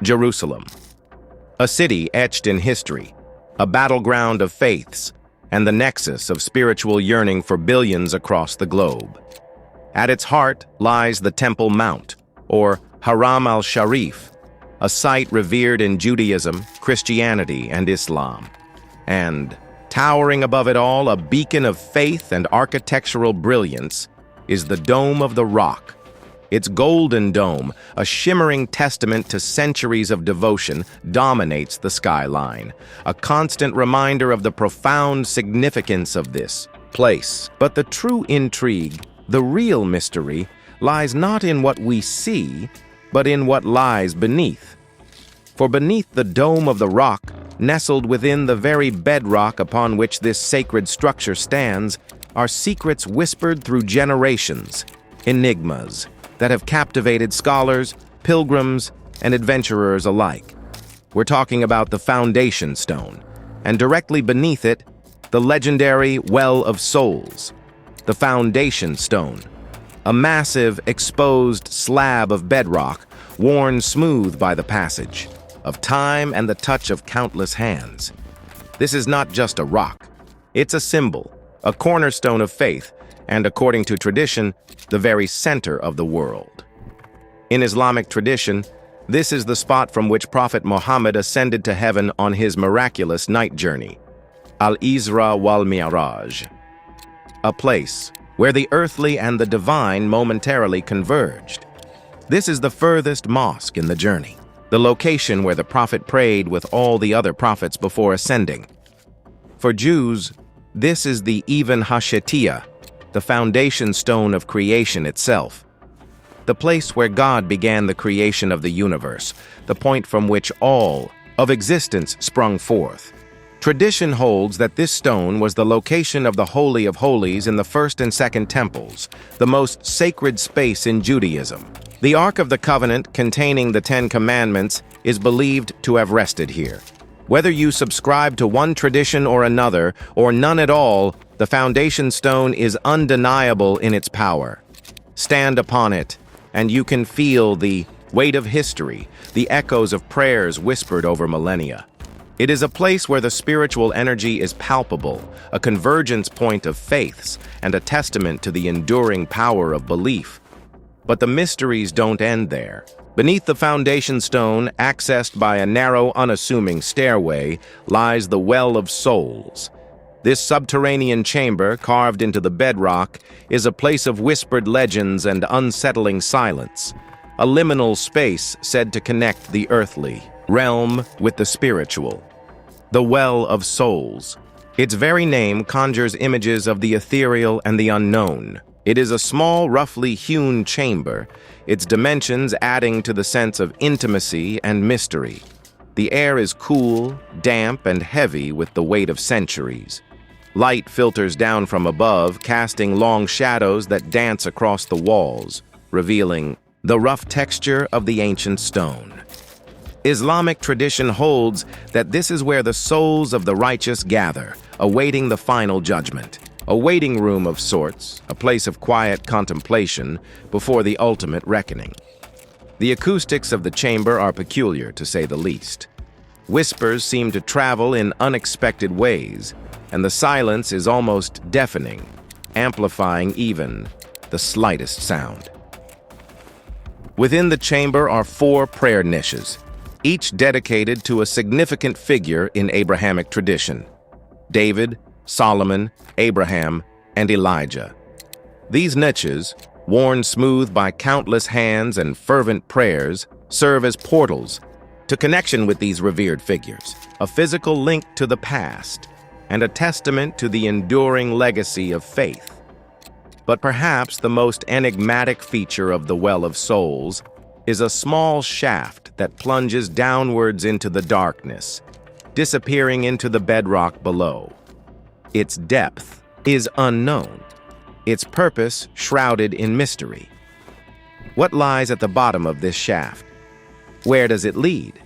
Jerusalem, a city etched in history, a battleground of faiths, and the nexus of spiritual yearning for billions across the globe. At its heart lies the Temple Mount, or Haram al-Sharif, a site revered in Judaism, Christianity, and Islam. And, towering above it all, a beacon of faith and architectural brilliance, is the Dome of the Rock. Its golden dome, a shimmering testament to centuries of devotion, dominates the skyline, a constant reminder of the profound significance of this place. But the true intrigue, the real mystery, lies not in what we see, but in what lies beneath. For beneath the Dome of the Rock, nestled within the very bedrock upon which this sacred structure stands, are secrets whispered through generations, enigmas that have captivated scholars, pilgrims, and adventurers alike. We're talking about the foundation stone, and directly beneath it, the legendary Well of Souls, the foundation stone, a massive, exposed slab of bedrock worn smooth by the passage of time and the touch of countless hands. This is not just a rock. It's a symbol, a cornerstone of faith, and according to tradition, the very center of the world. In Islamic tradition, this is the spot from which Prophet Muhammad ascended to heaven on his miraculous night journey, Al-Isra wal-Mi'raj, a place where the earthly and the divine momentarily converged. This is the furthest mosque in the journey, the location where the Prophet prayed with all the other prophets before ascending. For Jews, this is the Even HaShetiyah, the foundation stone of creation itself, the place where God began the creation of the universe, the point from which all of existence sprung forth. Tradition holds that this stone was the location of the Holy of Holies in the First and Second Temples, the most sacred space in Judaism. The Ark of the Covenant, containing the Ten Commandments, is believed to have rested here. Whether you subscribe to one tradition or another, or none at all, the foundation stone is undeniable in its power. Stand upon it, and you can feel the weight of history, the echoes of prayers whispered over millennia. It is a place where the spiritual energy is palpable, a convergence point of faiths, and a testament to the enduring power of belief. But the mysteries don't end there. Beneath the foundation stone, accessed by a narrow, unassuming stairway, lies the Well of Souls. This subterranean chamber, carved into the bedrock, is a place of whispered legends and unsettling silence, a liminal space said to connect the earthly realm with the spiritual. The Well of Souls. Its very name conjures images of the ethereal and the unknown. It is a small, roughly hewn chamber, its dimensions adding to the sense of intimacy and mystery. The air is cool, damp, and heavy with the weight of centuries. Light filters down from above, casting long shadows that dance across the walls, revealing the rough texture of the ancient stone. Islamic tradition holds that this is where the souls of the righteous gather, awaiting the final judgment. A waiting room of sorts, a place of quiet contemplation before the ultimate reckoning. The acoustics of the chamber are peculiar, to say the least. Whispers seem to travel in unexpected ways, and the silence is almost deafening, amplifying even the slightest sound. Within the chamber are 4 prayer niches, each dedicated to a significant figure in Abrahamic tradition: David, Solomon, Abraham, and Elijah. These niches, worn smooth by countless hands and fervent prayers, serve as portals to connection with these revered figures, a physical link to the past, and a testament to the enduring legacy of faith. But perhaps the most enigmatic feature of the Well of Souls is a small shaft that plunges downwards into the darkness, disappearing into the bedrock below. Its depth is unknown, its purpose shrouded in mystery. What lies at the bottom of this shaft? Where does it lead?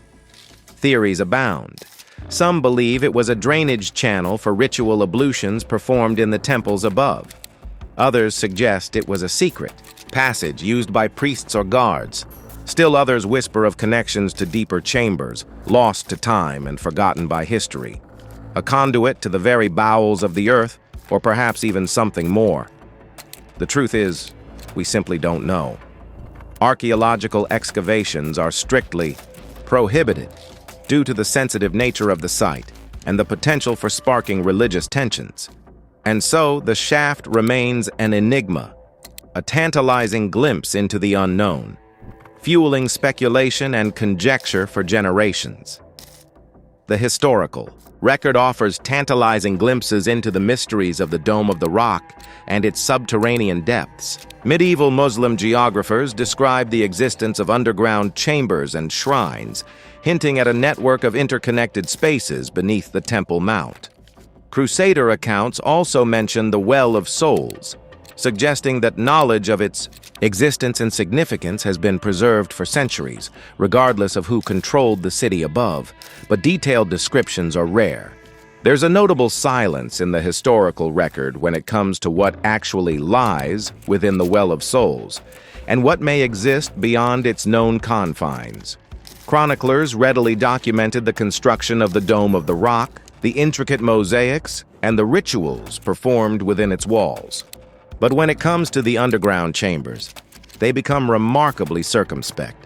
Theories abound. Some believe it was a drainage channel for ritual ablutions performed in the temples above. Others suggest it was a secret passage used by priests or guards. Still others whisper of connections to deeper chambers, lost to time and forgotten by history. A conduit to the very bowels of the earth, or perhaps even something more. The truth is, we simply don't know. Archaeological excavations are strictly prohibited due to the sensitive nature of the site and the potential for sparking religious tensions. And so the shaft remains an enigma, a tantalizing glimpse into the unknown, fueling speculation and conjecture for generations. The historical record offers tantalizing glimpses into the mysteries of the Dome of the Rock and its subterranean depths. Medieval Muslim geographers describe the existence of underground chambers and shrines, hinting at a network of interconnected spaces beneath the Temple Mount. Crusader accounts also mention the Well of Souls, suggesting that knowledge of its existence and significance has been preserved for centuries, regardless of who controlled the city above, but detailed descriptions are rare. There's a notable silence in the historical record when it comes to what actually lies within the Well of Souls, and what may exist beyond its known confines. Chroniclers readily documented the construction of the Dome of the Rock, the intricate mosaics, and the rituals performed within its walls. But when it comes to the underground chambers, they become remarkably circumspect,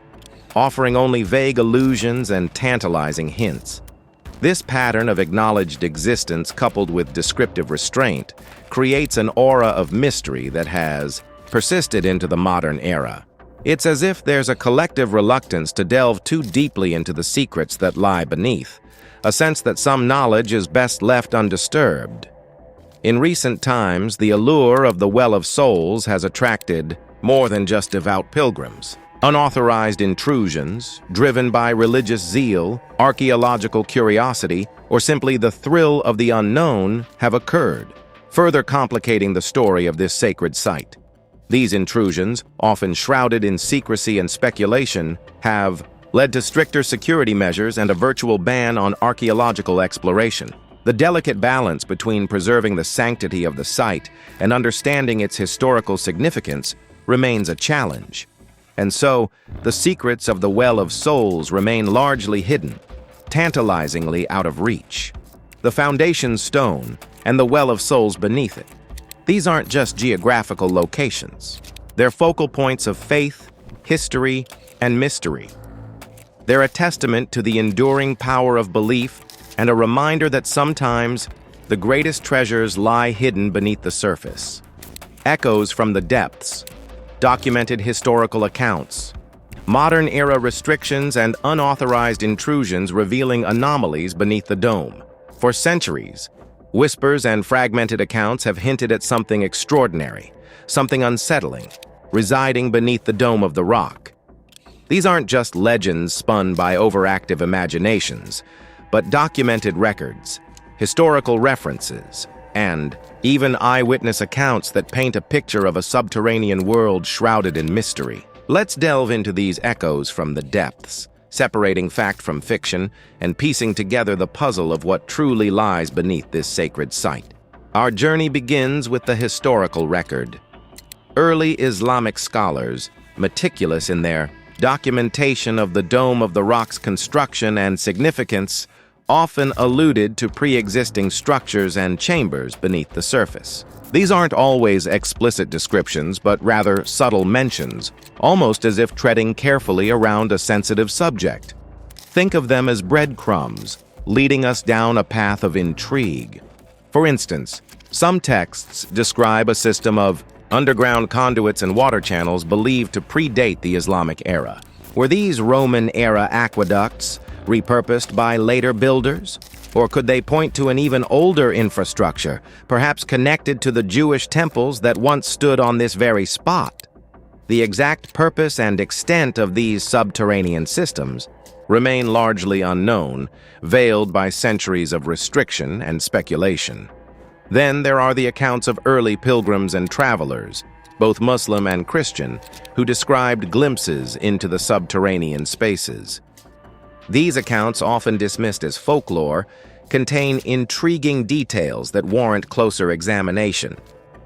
offering only vague allusions and tantalizing hints. This pattern of acknowledged existence coupled with descriptive restraint creates an aura of mystery that has persisted into the modern era. It's as if there's a collective reluctance to delve too deeply into the secrets that lie beneath, a sense that some knowledge is best left undisturbed. In recent times, the allure of the Well of Souls has attracted more than just devout pilgrims. Unauthorized intrusions, driven by religious zeal, archaeological curiosity, or simply the thrill of the unknown, have occurred, further complicating the story of this sacred site. These intrusions, often shrouded in secrecy and speculation, have led to stricter security measures and a virtual ban on archaeological exploration. The delicate balance between preserving the sanctity of the site and understanding its historical significance remains a challenge. And so, the secrets of the Well of Souls remain largely hidden, tantalizingly out of reach. The foundation stone and the Well of Souls beneath it. These aren't just geographical locations. They're focal points of faith, history, and mystery. They're a testament to the enduring power of belief and a reminder that sometimes the greatest treasures lie hidden beneath the surface. Echoes from the depths, documented historical accounts, modern-era restrictions, and unauthorized intrusions revealing anomalies beneath the dome. For centuries, whispers and fragmented accounts have hinted at something extraordinary, something unsettling, residing beneath the Dome of the Rock. These aren't just legends spun by overactive imaginations, but documented records, historical references, and even eyewitness accounts that paint a picture of a subterranean world shrouded in mystery. Let's delve into these echoes from the depths, separating fact from fiction and piecing together the puzzle of what truly lies beneath this sacred site. Our journey begins with the historical record. Early Islamic scholars, meticulous in their documentation of the Dome of the Rock's construction and significance, often alluded to pre-existing structures and chambers beneath the surface. These aren't always explicit descriptions, but rather subtle mentions, almost as if treading carefully around a sensitive subject. Think of them as breadcrumbs, leading us down a path of intrigue. For instance, some texts describe a system of underground conduits and water channels believed to predate the Islamic era. Were these Roman-era aqueducts repurposed by later builders? Or could they point to an even older infrastructure, perhaps connected to the Jewish temples that once stood on this very spot? The exact purpose and extent of these subterranean systems remain largely unknown, veiled by centuries of restriction and speculation. Then there are the accounts of early pilgrims and travelers, both Muslim and Christian, who described glimpses into the subterranean spaces. These accounts, often dismissed as folklore, contain intriguing details that warrant closer examination.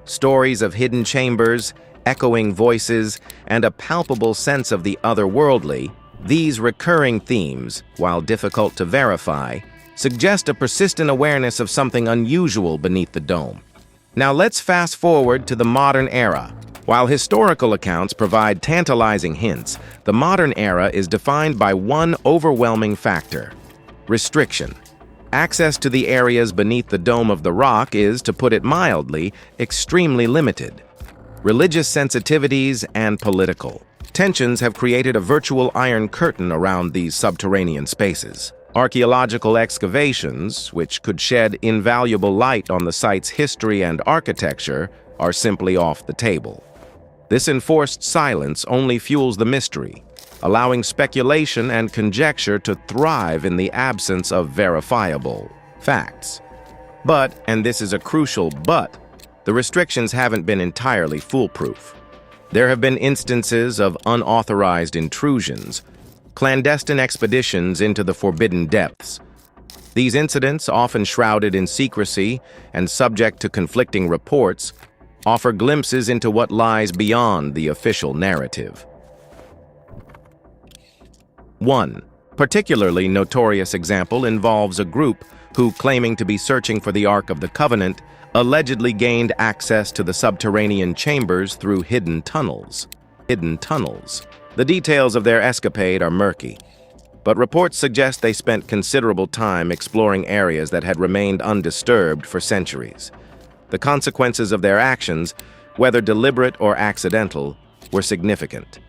Stories of hidden chambers, echoing voices, and a palpable sense of the otherworldly, these recurring themes, while difficult to verify, suggest a persistent awareness of something unusual beneath the dome. Now let's fast forward to the modern era. While historical accounts provide tantalizing hints, the modern era is defined by one overwhelming factor: restriction. Access to the areas beneath the Dome of the Rock is, to put it mildly, extremely limited. Religious sensitivities and political tensions have created a virtual iron curtain around these subterranean spaces. Archaeological excavations, which could shed invaluable light on the site's history and architecture, are simply off the table. This enforced silence only fuels the mystery, allowing speculation and conjecture to thrive in the absence of verifiable facts. But, and this is a crucial but, the restrictions haven't been entirely foolproof. There have been instances of unauthorized intrusions, clandestine expeditions into the forbidden depths. These incidents, often shrouded in secrecy and subject to conflicting reports, offer glimpses into what lies beyond the official narrative. One particularly notorious example involves a group who, claiming to be searching for the Ark of the Covenant, allegedly gained access to the subterranean chambers through hidden tunnels. The details of their escapade are murky, but reports suggest they spent considerable time exploring areas that had remained undisturbed for centuries. The consequences of their actions, whether deliberate or accidental, were significant.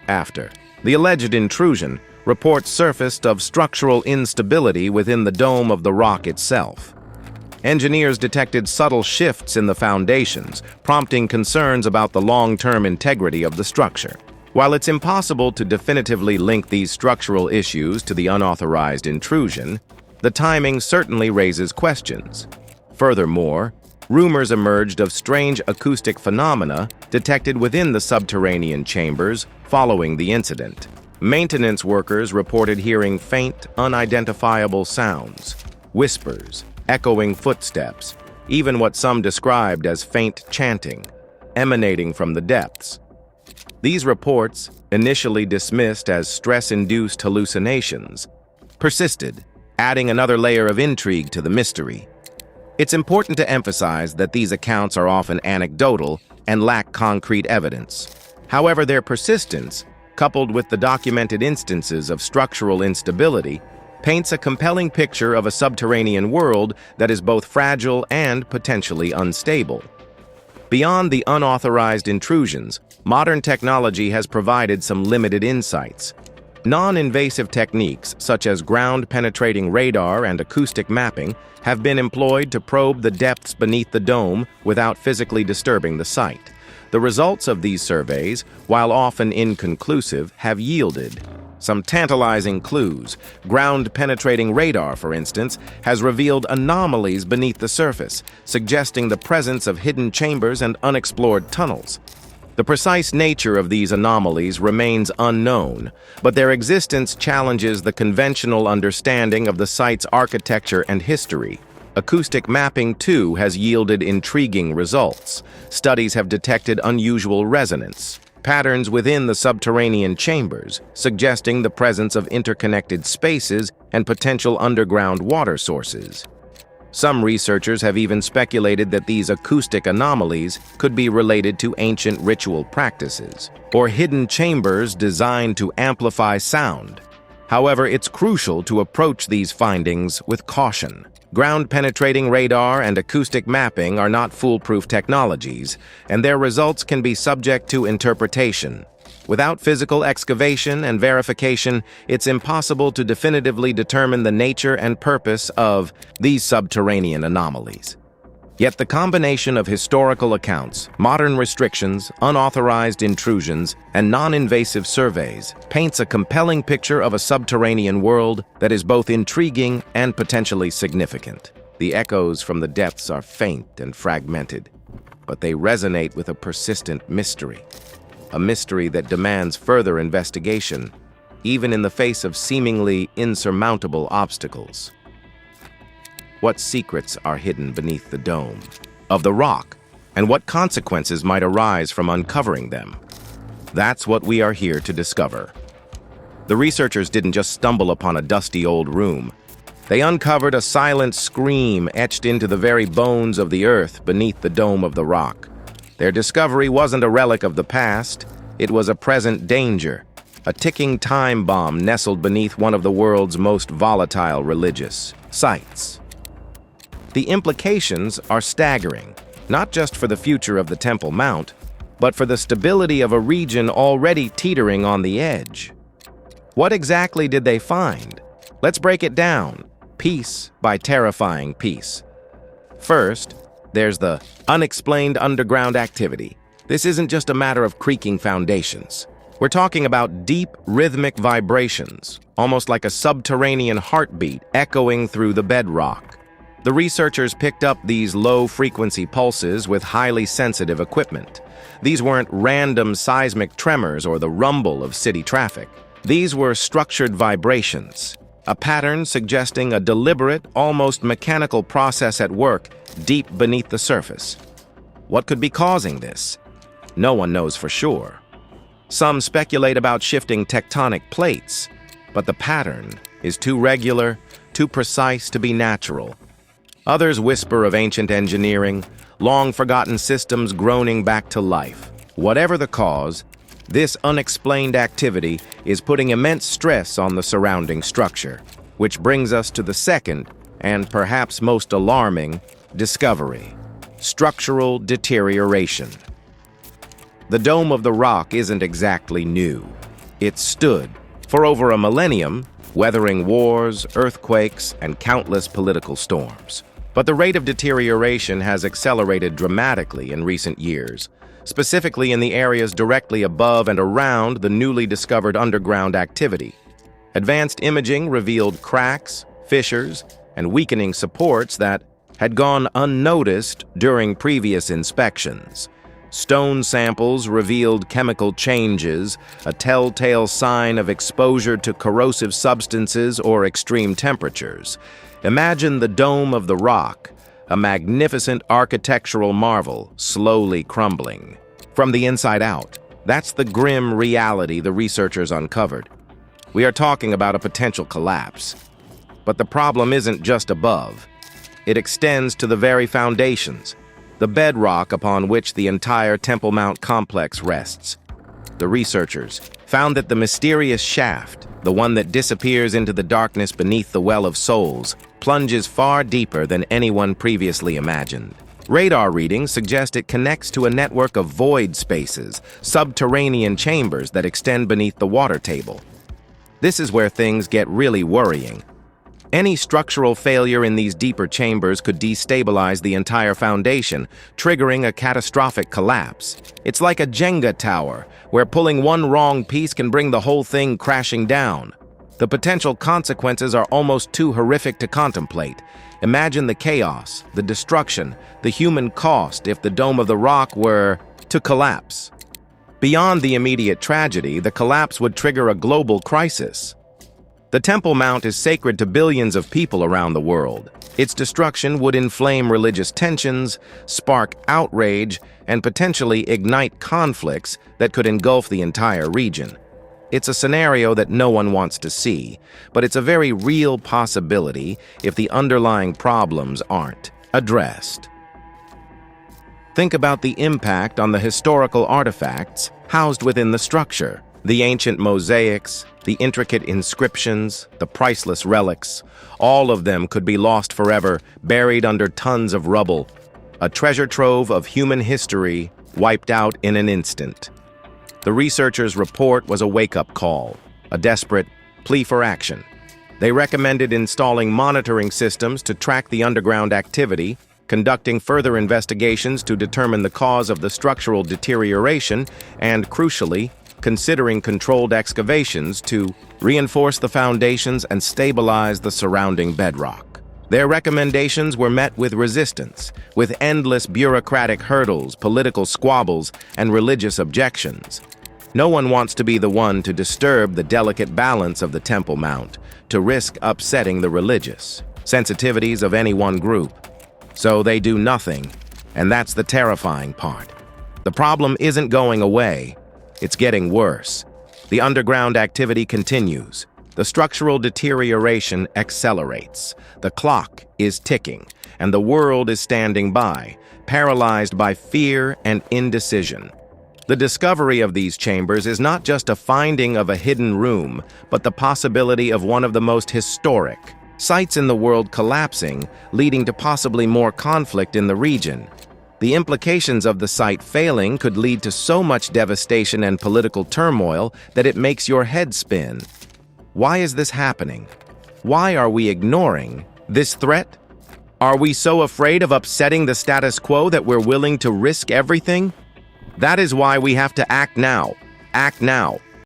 After the alleged intrusion, reports surfaced of structural instability within the Dome of the Rock itself. Engineers detected subtle shifts in the foundations, prompting concerns about the long-term integrity of the structure. While it's impossible to definitively link these structural issues to the unauthorized intrusion, the timing certainly raises questions. Furthermore, rumors emerged of strange acoustic phenomena detected within the subterranean chambers following the incident. Maintenance workers reported hearing faint, unidentifiable sounds, whispers, echoing footsteps, even what some described as faint chanting, emanating from the depths. These reports, initially dismissed as stress-induced hallucinations, persisted, adding another layer of intrigue to the mystery. It's important to emphasize that these accounts are often anecdotal and lack concrete evidence. However, their persistence, coupled with the documented instances of structural instability, paints a compelling picture of a subterranean world that is both fragile and potentially unstable. Beyond the unauthorized intrusions, modern technology has provided some limited insights. Non-invasive techniques, such as ground-penetrating radar and acoustic mapping, have been employed to probe the depths beneath the dome without physically disturbing the site. The results of these surveys, while often inconclusive, have yielded some tantalizing clues. Ground-penetrating radar, for instance, has revealed anomalies beneath the surface, suggesting the presence of hidden chambers and unexplored tunnels. The precise nature of these anomalies remains unknown, but their existence challenges the conventional understanding of the site's architecture and history. Acoustic mapping, too, has yielded intriguing results. Studies have detected unusual resonance patterns within the subterranean chambers, suggesting the presence of interconnected spaces and potential underground water sources. Some researchers have even speculated that these acoustic anomalies could be related to ancient ritual practices or hidden chambers designed to amplify sound. However, it's crucial to approach these findings with caution. Ground-penetrating radar and acoustic mapping are not foolproof technologies, and their results can be subject to interpretation. Without physical excavation and verification, it's impossible to definitively determine the nature and purpose of these subterranean anomalies. Yet the combination of historical accounts, modern restrictions, unauthorized intrusions, and non-invasive surveys paints a compelling picture of a subterranean world that is both intriguing and potentially significant. The echoes from the depths are faint and fragmented, but they resonate with a persistent mystery. A mystery that demands further investigation, even in the face of seemingly insurmountable obstacles. What secrets are hidden beneath the dome of the rock? and what consequences might arise from uncovering them. That's what we are here to discover. The researchers didn't just stumble upon a dusty old room. They uncovered a silent scream etched into the very bones of the earth beneath the dome of the rock. Their discovery wasn't a relic of the past, it was a present danger, a ticking time bomb nestled beneath one of the world's most volatile religious sites. The implications are staggering, not just for the future of the Temple Mount, but for the stability of a region already teetering on the edge. What exactly did they find? Let's break it down, piece by terrifying piece. First, there's the unexplained underground activity. This isn't just a matter of creaking foundations. We're talking about deep, rhythmic vibrations, almost like a subterranean heartbeat echoing through the bedrock. The researchers picked up these low-frequency pulses with highly sensitive equipment. These weren't random seismic tremors or the rumble of city traffic. These were structured vibrations, a pattern suggesting a deliberate, almost mechanical process at work deep beneath the surface. What could be causing this? No one knows for sure. Some speculate about shifting tectonic plates, but the pattern is too regular, too precise to be natural. Others whisper of ancient engineering, long-forgotten systems groaning back to life. Whatever the cause, this unexplained activity is putting immense stress on the surrounding structure, which brings us to the second, and perhaps most alarming, discovery: structural deterioration. The Dome of the Rock isn't exactly new. It stood for over a millennium, weathering wars, earthquakes, and countless political storms. But the rate of deterioration has accelerated dramatically in recent years, specifically in the areas directly above and around the newly discovered underground activity. Advanced imaging revealed cracks, fissures, and weakening supports that had gone unnoticed during previous inspections. Stone samples revealed chemical changes, a telltale sign of exposure to corrosive substances or extreme temperatures. Imagine the Dome of the Rock, a magnificent architectural marvel, slowly crumbling. From the inside out, that's the grim reality the researchers uncovered. We are talking about a potential collapse. But the problem isn't just above. It extends to the very foundations, the bedrock upon which the entire Temple Mount complex rests. The researchers found that the mysterious shaft, the one that disappears into the darkness beneath the Well of Souls, plunges far deeper than anyone previously imagined. Radar readings suggest it connects to a network of void spaces, subterranean chambers that extend beneath the water table. This is where things get really worrying. Any structural failure in these deeper chambers could destabilize the entire foundation, triggering a catastrophic collapse. It's like a Jenga tower, where pulling one wrong piece can bring the whole thing crashing down. The potential consequences are almost too horrific to contemplate. Imagine the chaos, the destruction, the human cost if the Dome of the Rock were to collapse. Beyond the immediate tragedy, the collapse would trigger a global crisis. The Temple Mount is sacred to billions of people around the world. Its destruction would inflame religious tensions, spark outrage, and potentially ignite conflicts that could engulf the entire region. It's a scenario that no one wants to see, but it's a very real possibility if the underlying problems aren't addressed. Think about the impact on the historical artifacts housed within the structure. The ancient mosaics, the intricate inscriptions, the priceless relics, all of them could be lost forever, buried under tons of rubble. A treasure trove of human history wiped out in an instant. The researchers' report was a wake-up call, a desperate plea for action. They recommended installing monitoring systems to track the underground activity, conducting further investigations to determine the cause of the structural deterioration, and, crucially, considering controlled excavations to reinforce the foundations and stabilize the surrounding bedrock. Their recommendations were met with resistance, with endless bureaucratic hurdles, political squabbles, and religious objections. No one wants to be the one to disturb the delicate balance of the Temple Mount, to risk upsetting the religious sensitivities of any one group. So they do nothing And that's the terrifying part. The problem isn't going away, it's getting worse. The underground activity continues. The structural deterioration accelerates. The clock is ticking, and the world is standing by, paralyzed by fear and indecision. The discovery of these chambers is not just a finding of a hidden room, but the possibility of one of the most historic sites in the world collapsing, leading to possibly more conflict in the region. The implications of the site failing could lead to so much devastation and political turmoil that it makes your head spin. Why is this happening? Why are we ignoring this threat? Are we so afraid of upsetting the status quo that we're willing to risk everything? That is why we have to act now. Act now.